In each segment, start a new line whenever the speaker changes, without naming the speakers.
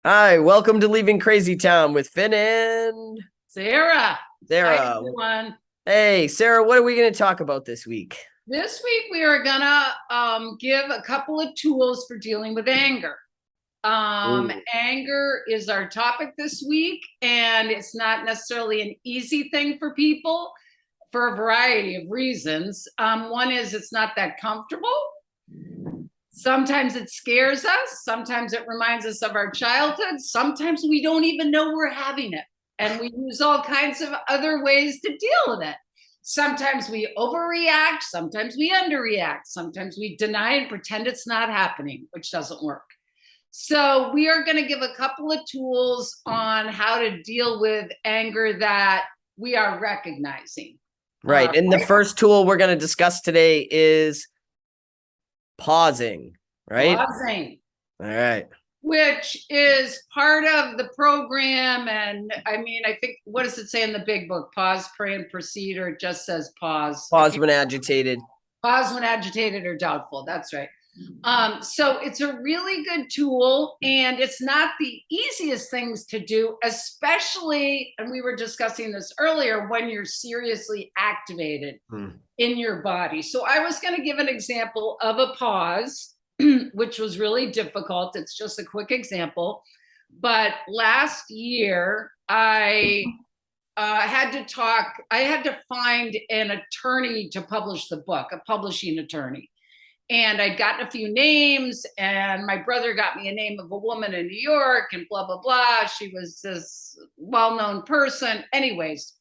Hi, welcome to Leaving CrazyTown with Finn and
Sarah. Hi,
Sarah.
everyone.
Hey, Sarah, what are we going to talk about this week?
This week we are gonna give a couple of tools for dealing with anger.
Ooh.
Anger is our topic this week, and it's not necessarily an easy thing for people for a variety of reasons. One is it's not that comfortable. Sometimes it scares us. Sometimes it reminds us of our childhood. Sometimes we don't even know we're having it. And we use all kinds of other ways to deal with it. Sometimes we overreact. Sometimes we underreact. Sometimes we deny and pretend it's not happening, which doesn't work. So, we are going to give a couple of tools on how to deal with anger that we are recognizing.
Right. And the
Right?
first tool we're going to discuss today is pausing, right?
Pausing.
All right.
Which is part of the program. And I mean, I think, what does it say in the big book? Pause, pray, and proceed, or it just says pause? I
Pause
can't.
when agitated.
Pause when agitated or doubtful. That's right. So it's a really good tool, and it's not the easiest things to do, especially, and we were discussing this earlier, when you're seriously activated
Hmm.
in your body. So I was going to give an example of a pause, which was really difficult. It's just a quick example. But last year, I had to find an attorney to publish the book, a publishing attorney. And I'd gotten a few names, and my brother got me a name of a woman in New York, and blah, blah, blah. She was this well known person. Anyways,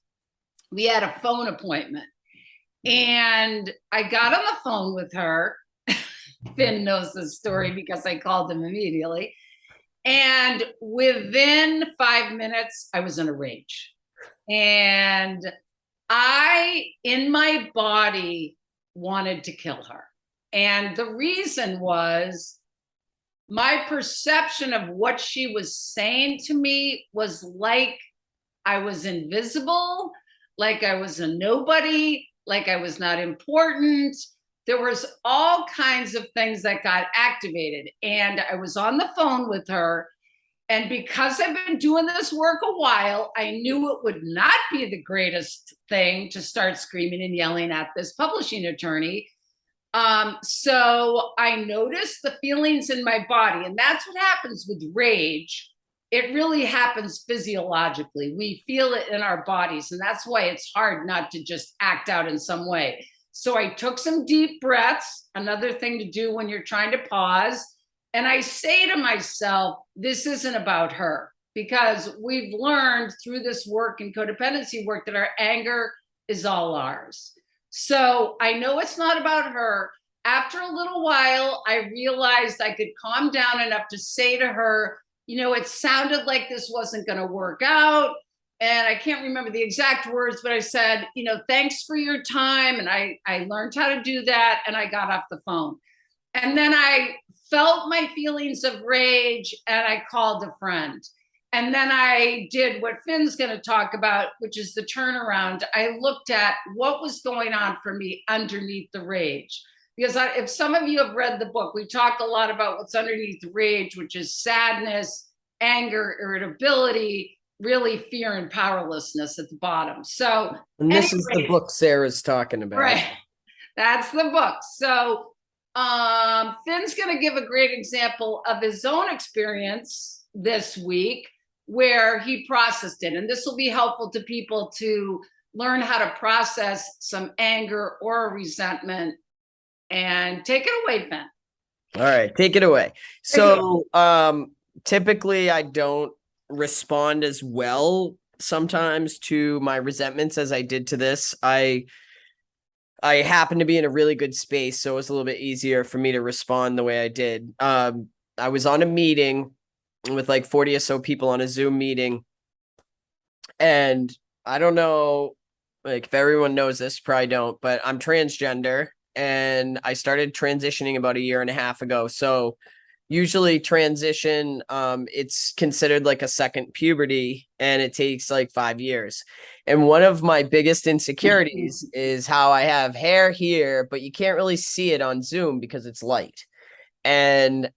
we had a phone appointment. And I got on the phone with her. Finn knows the story because I called him immediately. And within 5 minutes, I was in a rage. And in my body, wanted to kill her. And the reason was my perception of what she was saying to me was like I was invisible, like I was a nobody, like I was not important. There was all kinds of things that got activated. And I was on the phone with her. And because I've been doing this work a while, I knew it would not be the greatest thing to start screaming and yelling at this publishing attorney. So I noticed the feelings in my body, and that's what happens with rage. It really happens physiologically. We feel it in our bodies, and that's why it's hard not to just act out in some way. So I took some deep breaths, another thing to do when you're trying to pause. And I say to myself, this isn't about her, because we've learned through this work and codependency work that our anger is all ours. So I know it's not about her. After a little while, I realized I could calm down enough to say to her, it sounded like this wasn't going to work out. And I can't remember the exact words, but I said, thanks for your time. And I learned how to do that. And I got off the phone. And then I felt my feelings of rage and I called a friend. And then I did what Finn's going to talk about, which is the turnaround. I looked at what was going on for me underneath the rage. Because if some of you have read the book, we talked a lot about what's underneath the rage, which is sadness, anger, irritability, really fear and powerlessness at the bottom. So,
And this is the
anyway,
book Sarah's talking about.
right, that's the book. So, Finn's going to give a great example of his own experience this week where he processed it. And this will be helpful to people to learn how to process some anger or resentment. And take it away, Finn.
All right, take it away.
Take it away.
So, typically I don't respond as well sometimes to my resentments as I did to this. I happen to be in a really good space, so it was a little bit easier for me to respond the way I did. I was on a meeting with like 40 or so people on a Zoom meeting, and I don't know, like if everyone knows this, probably don't, but I'm transgender, and I started transitioning about a year and a half ago. So usually transition, it's considered like a second puberty, and it takes like 5 years. And one of my biggest insecurities is how I have hair here, but you can't really see it on Zoom because it's light. And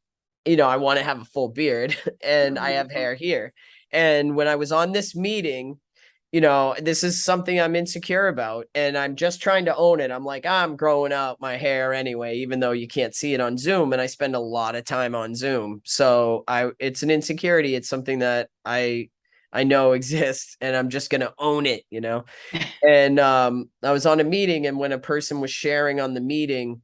I want to have a full beard and I have hair here. And when I was on this meeting, this is something I'm insecure about and I'm just trying to own it. I'm like, I'm growing out my hair anyway, even though you can't see it on Zoom. And I spend a lot of time on Zoom. So it's an insecurity. It's something that I know exists and I'm just going to own it. And I was on a meeting, and when a person was sharing on the meeting,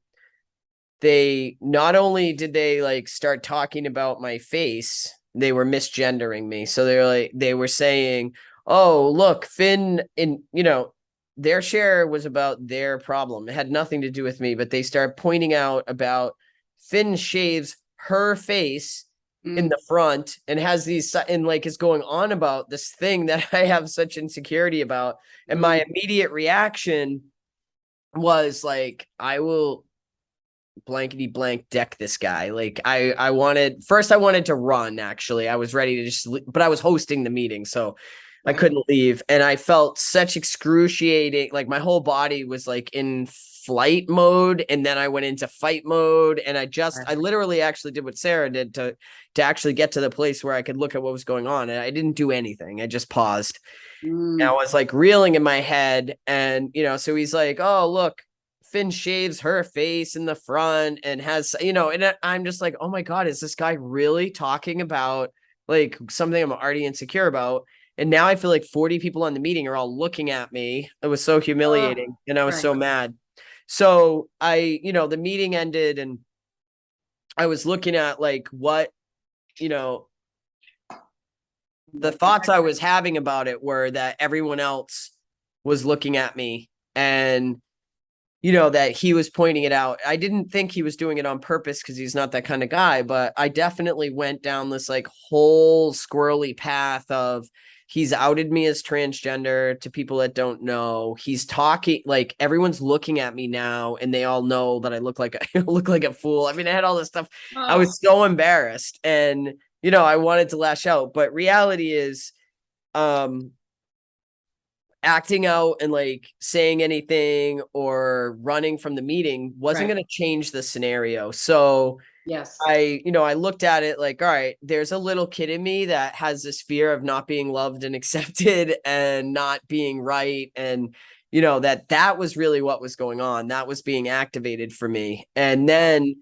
they not only did they like start talking about my face, they were misgendering me. So they were saying, "Oh, look, Finn," in their share was about their problem. It had nothing to do with me, but they start pointing out about Finn shaves her face in the front and has these and like is going on about this thing that I have such insecurity about. And my immediate reaction was like, I will blankety blank deck this guy. Like I wanted to run. Actually, I was ready to just, but I was hosting the meeting, so I couldn't leave. And I felt such excruciating, like my whole body was like in flight mode, and then I went into fight mode. And I literally actually did what Sarah did to actually get to the place where I could look at what was going on. And I didn't do anything. I just paused. And I was like reeling in my head. And so he's like, "Oh, look, Finn shaves her face in the front and has, and I'm just like, oh my God, is this guy really talking about like something I'm already insecure about?" And now I feel like 40 people on the meeting are all looking at me. It was so humiliating. And I was so mad. So the meeting ended, and I was looking at like what, the thoughts I was having about it were that everyone else was looking at me, and that he was pointing it out. I didn't think he was doing it on purpose because he's not that kind of guy, but I definitely went down this like whole squirrely path of he's outed me as transgender to people that don't know. He's talking like everyone's looking at me now and they all know that I look like I look like a fool. I mean, I had all this stuff. I was so embarrassed, and I wanted to lash out, but reality is acting out and like saying anything or running from the meeting wasn't going to change the scenario. So I looked at it like, all right, there's a little kid in me that has this fear of not being loved and accepted and not being right. And, that was really what was going on. That was being activated for me. And then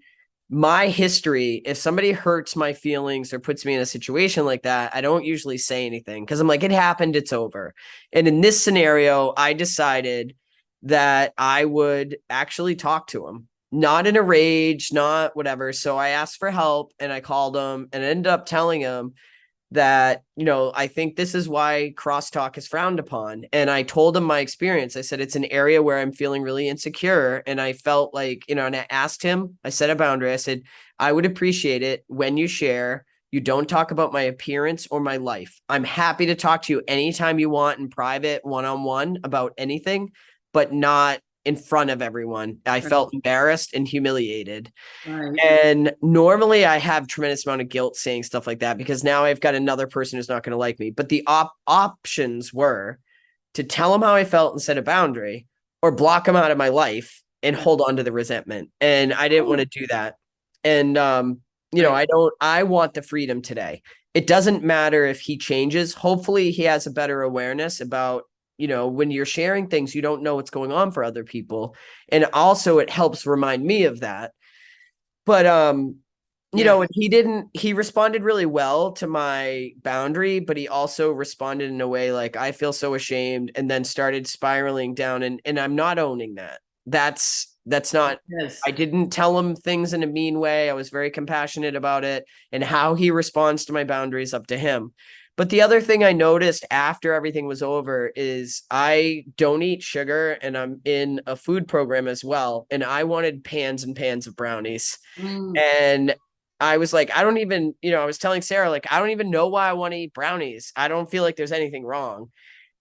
my history, if somebody hurts my feelings or puts me in a situation like that, I don't usually say anything because I'm like, it happened, it's over. And in this scenario, I decided that I would actually talk to him, not in a rage, not whatever. So I asked for help and I called him and ended up telling him that, I think this is why crosstalk is frowned upon. And I told him my experience. I said, it's an area where I'm feeling really insecure. And I felt like, and I asked him, I set a boundary. I said, I would appreciate it when you share, you don't talk about my appearance or my life. I'm happy to talk to you anytime you want in private, one-on-one about anything, but not in front of everyone. I felt embarrassed and humiliated. And normally I have tremendous amount of guilt saying stuff like that because now I've got another person who's not going to like me. But the options were to tell him how I felt and set a boundary, or block him out of my life and hold on to the resentment. And I didn't want to do that. And, I want the freedom today. It doesn't matter if he changes. Hopefully he has a better awareness about, when you're sharing things, you don't know what's going on for other people. And also it helps remind me of that. But, he responded really well to my boundary, but he also responded in a way like, I feel so ashamed, and then started spiraling down. And I'm not owning that. That's not, I didn't tell him things in a mean way. I was very compassionate about it, and how he responds to my boundaries up to him. But the other thing I noticed after everything was over is I don't eat sugar, and I'm in a food program as well. And I wanted pans and pans of brownies. And I was like, I don't even, I was telling Sarah, like, I don't even know why I want to eat brownies. I don't feel like there's anything wrong.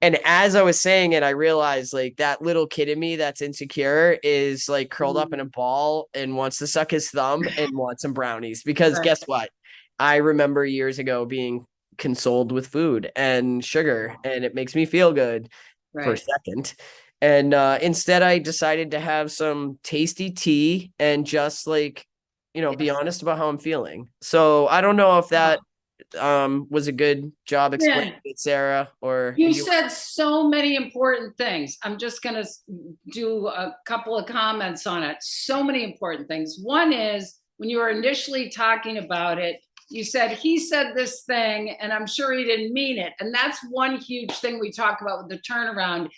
And as I was saying it, I realized like that little kid in me that's insecure is like curled up in a ball and wants to suck his thumb and want some brownies. Because guess what? I remember years ago being consoled with food and sugar, and it makes me feel good for a second. And instead I decided to have some tasty tea and just like be honest about how I'm feeling. So I don't know if that was a good job explaining it, Sarah, or
you said so many important things. I'm just going to do a couple of comments on it. So many important things. One is when you were initially talking about it, you said he said this thing, and I'm sure he didn't mean it. And that's one huge thing we talk about with the turnaround.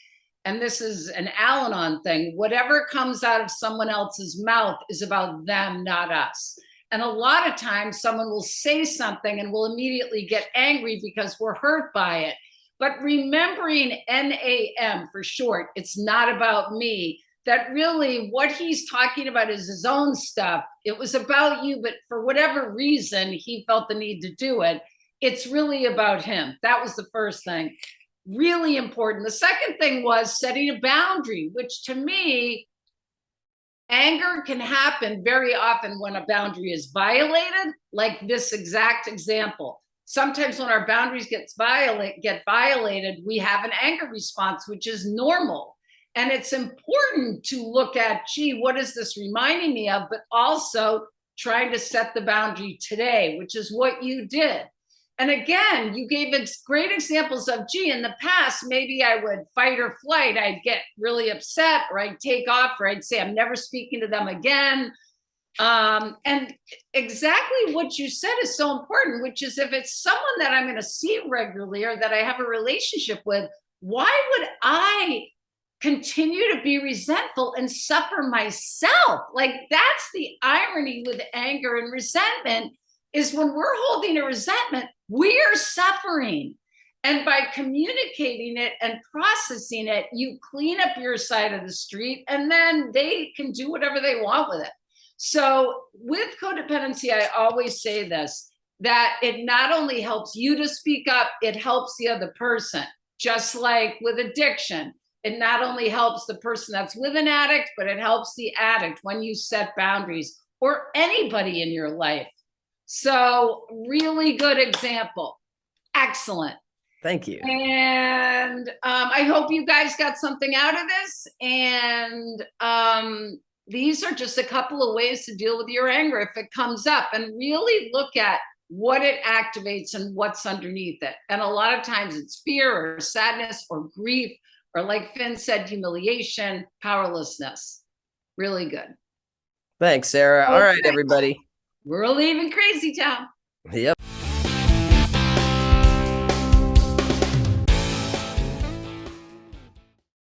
And this is an Al-Anon thing. Whatever comes out of someone else's mouth is about them, not us. And a lot of times someone will say something and we'll immediately get angry because we're hurt by it. But remembering NAM for short, it's not about me, that really what he's talking about is his own stuff. It was about you, but for whatever reason, he felt the need to do it. It's really about him. That was the first thing. Really important. The second thing was setting a boundary, which to me, anger can happen very often when a boundary is violated, like this exact example. Sometimes when our boundaries get violated, we have an anger response, which is normal. And it's important to look at, gee, what is this reminding me of? But also trying to set the boundary today, which is what you did. And again, you gave great examples of, gee, in the past, maybe I would fight or flight. I'd get really upset, or I'd take off, or I'd say, I'm never speaking to them again. And exactly what you said is so important, which is if it's someone that I'm going to see regularly or that I have a relationship with, why would I continue to be resentful and suffer myself? Like, that's the irony with anger and resentment, is when we're holding a resentment, we are suffering. And by communicating it and processing it, you clean up your side of the street, and then they can do whatever they want with it. So with codependency, I always say this, that it not only helps you to speak up, it helps the other person. Just like with addiction, it not only helps the person that's with an addict, but it helps the addict when you set boundaries, or anybody in your life. So really good example. Excellent.
Thank you.
And I hope you guys got something out of this. And these are just a couple of ways to deal with your anger if it comes up, and really look at what it activates and what's underneath it. And a lot of times it's fear or sadness or grief, or like Finn said, humiliation, powerlessness. Really good.
Thanks, Sarah. Okay. All right, everybody.
We're leaving CrazyTown.
Yep.